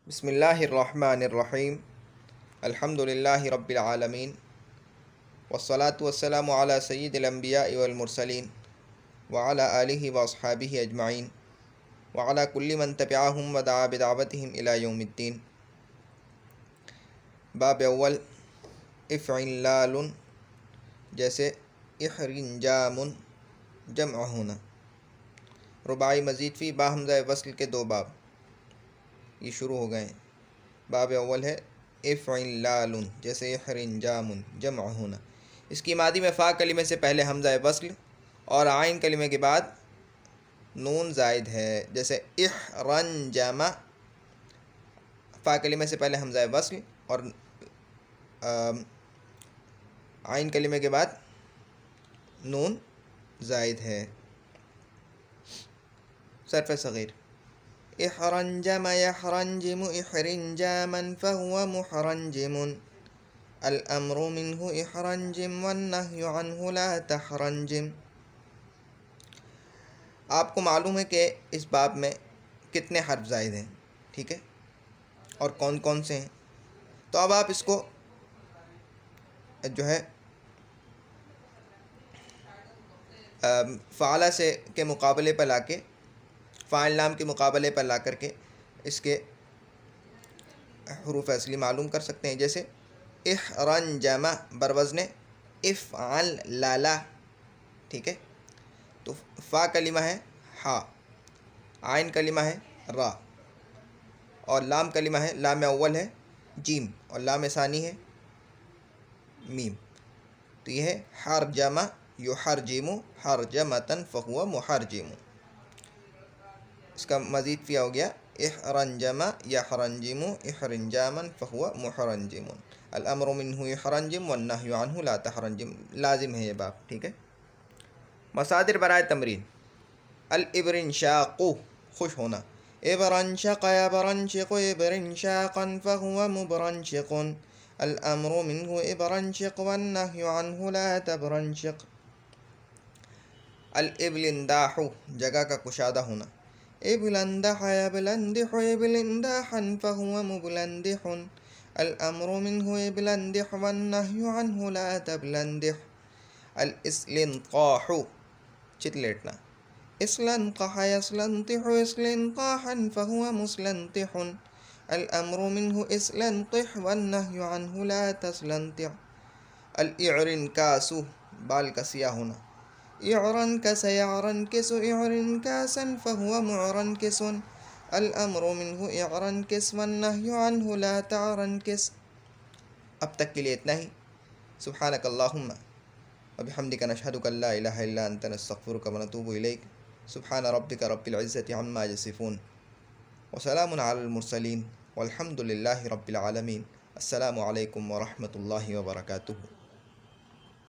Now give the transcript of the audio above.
بسم اللہ الرحمن الرحیم الحمد للہ رب العالمین والصلاة والسلام علی سید الانبیاء والمرسلین وعلی آلہ واصحابہ اجمعین وعلی کل من تبعہم ودعا بدعوتہم الی یوم الدین۔ باب اول افعلال، جیسے احرنجام جمع ہونا۔ رباعی مزید فی با حمزہ وصل کے دو باب یہ شروع ہو گئے ہیں۔ باب اول ہے افعلال، جیسے احرنجام جمع ہونا۔ اس کی ماضی میں فا کلمے سے پہلے حمزہ وصل اور عین کلمے کے بعد نون زائد ہے، جیسے احرنجم، فا کلمے سے پہلے حمزہ وصل اور عین کلمے کے بعد نون زائد ہے۔ صرف صغیر احرنجم يحرنجم احرنجاما فهو محرنجم الامر منه احرنجم والنهي عنه لا تحرنجم۔ آپ کو معلوم ہے کہ اس باب میں کتنے حرف زائد ہیں، ٹھیک ہے، اور کون کون سے ہیں۔ تو اب آپ اس کو جو ہے فعلہ سے کے مقابلے پر لا کے، فاعل لام کے مقابلے پر لا کر کے اس کے حروف اصلی معلوم کر سکتے ہیں۔ جیسے احرنجم بروزن افعل لالا، ٹھیک ہے، تو فا کلمہ ہے ہا، عین کلمہ ہے را، اور لام کلمہ ہے، لام اول ہے جیم اور لام ثانی ہے میم، تو یہ ہے حرجم یحرجم حرجمۃ فہو محرجم۔ اس کا مزید فیا ہو گیا احرنجم یحرنجم احرنجاما فہو محرنجم الامر منہ احرنجم والنہی عنہ لا تحرنجم، لازم ہے یہ باب، ٹھیک ہے۔ مصادر برائے تمرین: الابرنشاق خوش ہونا، ابرنشق یبرنشق ابرنشاقا فہو مبرنشق الامر منہ ابرنشق والنہی عنہ لا تبرنشق۔ الابلنداح جگہ کا کشادہ ہونا، ابلندح یبلندح ابلنداحا فہو مبلندح الامر منہ ابلندح والنہی عنہ لا تبلندح۔ الاسلنقاح چت لیٹنا، اسلنقح یسلنطح اسلنقاحا فہو مسلنطح الامر منہ اسلنطح والنہی عنہ لا تسلنطح۔ الاعرنکاس بال کا سیاہ ہونا، اعرنکس یعرنکس اعرنکاسا فہو معرنکس الامر منہ اعرنکس والنہی عنہ لا تعرنکس۔ اب تک کے لیے اتنا ہی۔ سبحانک اللہم وبحمدک نشہد ان لا الہ الا انت نستغفرک ونتوب الیک۔ سبحان ربک رب العزۃ عما یصفون وسلام علی المرسلین والحمد للہ رب العالمین۔ السلام علیکم ورحمۃ اللہ وبرکاتہ۔